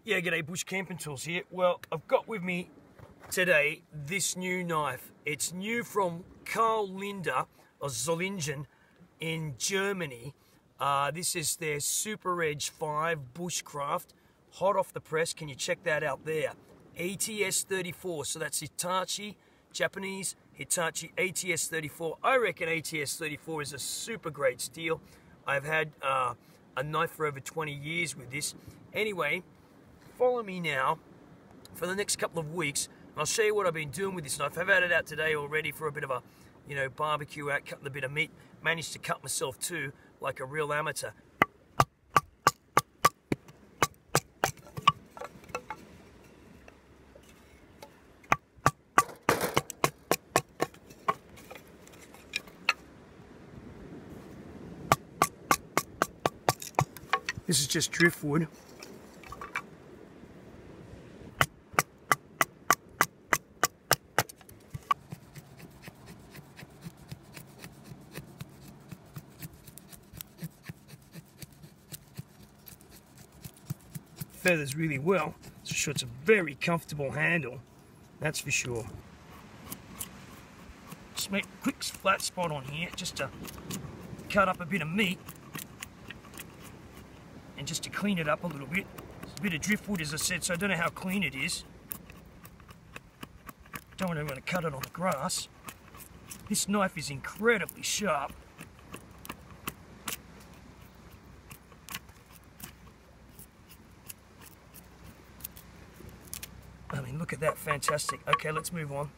Yeah, g'day, Bush Camping Tools here. Well, I've got with me today this new knife. It's new from Linder Solingen in Germany. This is their Super Edge 5 Bushcraft, hot off the press. Can you check that out there? ATS 34, so that's Hitachi, Japanese, Hitachi ATS 34. I reckon ATS 34 is a super great steel. I've had a knife for over 20 years with this. Anyway, follow me now for the next couple of weeks, and I'll show you what I've been doing with this knife. I've had it out today already for a bit of a, barbecue out, cutting a bit of meat. Managed to cut myself too, like a real amateur. This is just driftwood. Feathers really well, so it's a very comfortable handle, that's for sure. Just make a quick flat spot on here just to cut up a bit of meat and just to clean it up a little bit. There's a bit of driftwood, as I said, so I don't know how clean it is. Don't want to cut it on the grass. This knife is incredibly sharp. I mean, look at that, fantastic. Okay, let's move on.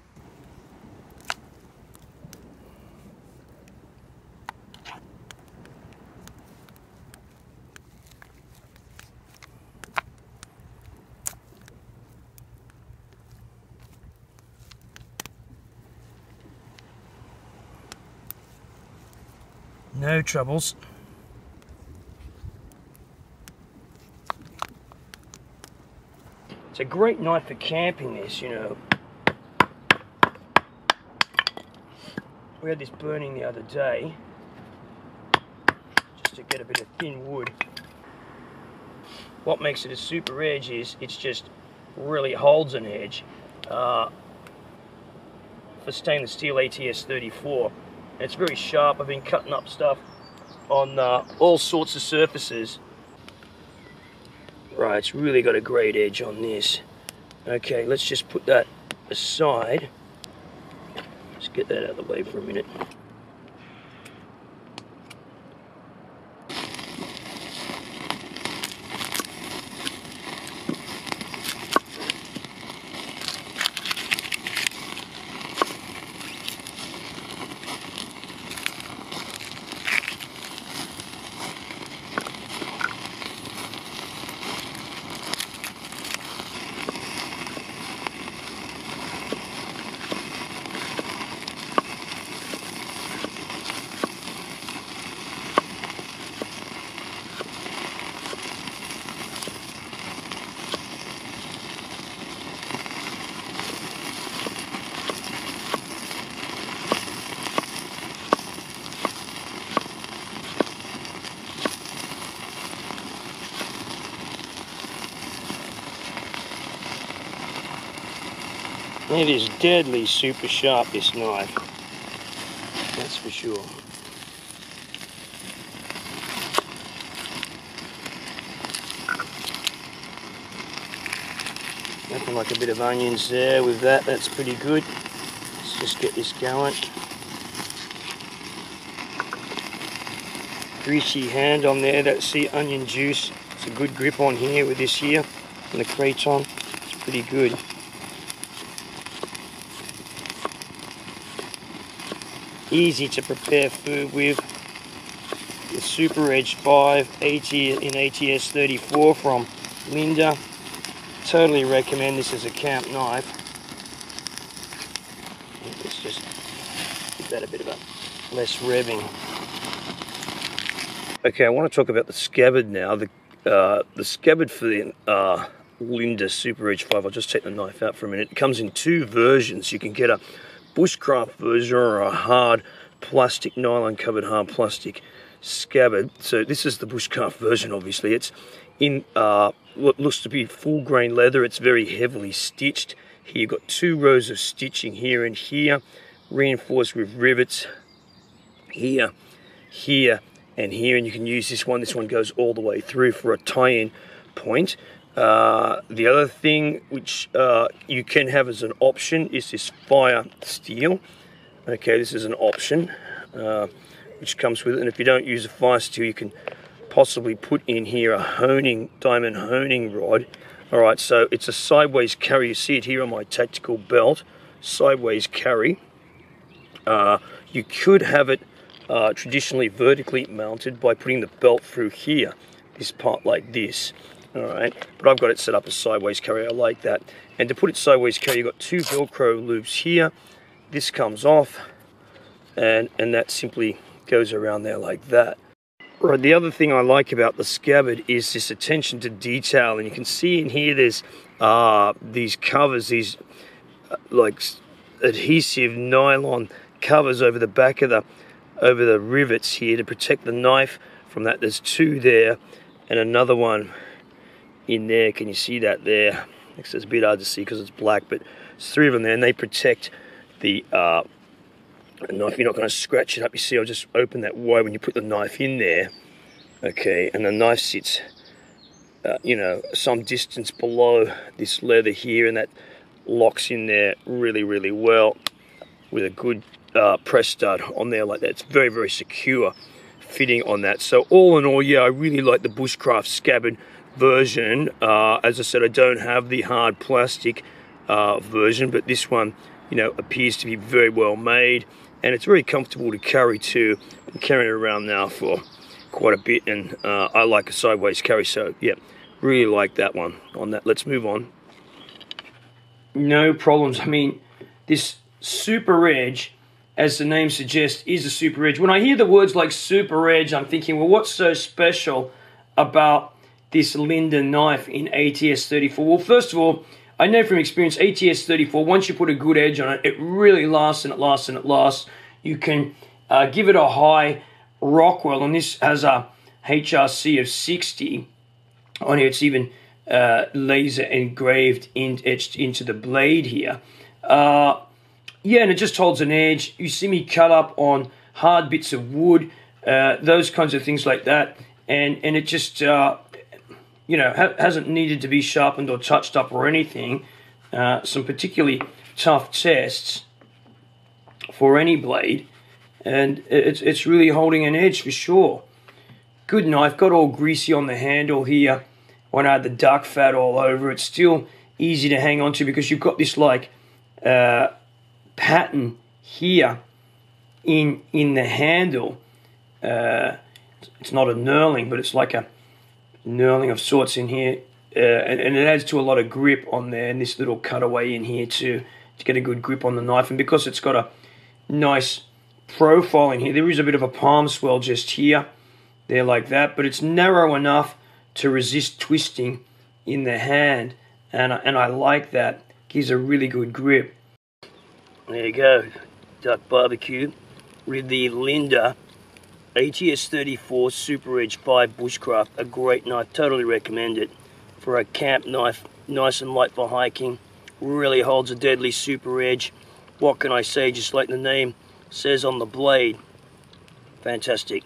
No troubles. It's a great knife for camping this, We had this burning the other day, just to get a bit of thin wood. What makes it a super edge is it's just really holds an edge for stainless steel ATS 34. It's very sharp. I've been cutting up stuff on all sorts of surfaces. Right, it's really got a great edge on this. Okay, let's just put that aside. Let's get that out of the way for a minute. It is deadly super sharp, this knife, that's for sure. Nothing like a bit of onions there with that, that's pretty good. Let's just get this going. Greasy hand on there, that's the onion juice. It's a good grip on here with this here, and the Kraton, it's pretty good. Easy to prepare food with. The Super Edge 5 in ATS 34 from Linder. Totally recommend this as a camp knife. Let's just give that a bit of a less revving. Okay, I want to talk about the Scabbard now. The Scabbard for the Linder Super Edge 5. I'll just take the knife out for a minute. It comes in two versions. You can get a Bushcraft version or a hard plastic, nylon covered hard plastic Scabbard. So this is the Bushcraft version, obviously. It's in what looks to be full grain leather. It's very heavily stitched. Here you've got 2 rows of stitching here and here, reinforced with rivets here, here, and here, and you can use this one. This one goes all the way through for a tie-in point. The other thing which you can have as an option is this fire steel. Okay, this is an option which comes with it, and if you don't use a fire steel, you can possibly put in here a diamond honing rod. All right, so it's a sideways carry. You see it here on my tactical belt, sideways carry. You could have it traditionally vertically mounted by putting the belt through here, this part like this. All right, but I've got it set up as sideways carry. I like that. And to put it sideways carry, you've got 2 Velcro loops here. This comes off, and that simply goes around there like that. Right, the other thing I like about the Scabbard is this attention to detail, and you can see in here there's these covers, these like adhesive nylon covers over the back of the rivets here to protect the knife from that. There's 2 there and another one in there. Can you see that there? It's a bit hard to see because it's black, but there's 3 of them there, and they protect the knife. You're not going to scratch it up. You see, I'll just open that wide when you put the knife in there. Okay, and the knife sits, you know, some distance below this leather here, and that locks in there really, really well with a good press stud on there like that. It's very, very secure fitting on that. So all in all, yeah, I really like the Bushcraft Scabbard version. As I said, I don't have the hard plastic version, but this one, you know, appears to be very well made, and it's very comfortable to carry too. I'm carrying it around now for quite a bit, and I like a sideways carry, so yeah, really like that one on that. Let's move on. No problems. I mean, this Super Edge, as the name suggests, is a Super Edge. When I hear the words like Super Edge, I'm thinking, well, what's so special about this Linder knife in ATS 34? Well, first of all, I know from experience, ATS 34, once you put a good edge on it, it really lasts and it lasts and it lasts. You can give it a high Rockwell, and this has a HRC of 60 on here. It's even laser engraved, etched into the blade here. Yeah, and it just holds an edge. You see me cut up on hard bits of wood, those kinds of things like that, and it just you know, hasn't needed to be sharpened or touched up or anything. Some particularly tough tests for any blade, and it's really holding an edge for sure. Good knife. Got all greasy on the handle here when I had the duck fat all over. It's still easy to hang on to because you've got this like pattern here in the handle. It's not a knurling, but it's like a knurling of sorts in here, and it adds to a lot of grip on there, and this little cutaway in here too to get a good grip on the knife. And because it's got a nice profile in here, there is a bit of a palm swell just here, there like that, but it's narrow enough to resist twisting in the hand, and I like that. Gives a really good grip. There you go, duck barbecue with the Linder ATS 34 Super Edge 5 Bushcraft. A great knife, totally recommend it for a camp knife, nice and light for hiking. Really holds a deadly super edge. What can I say, just like the name says on the blade. Fantastic.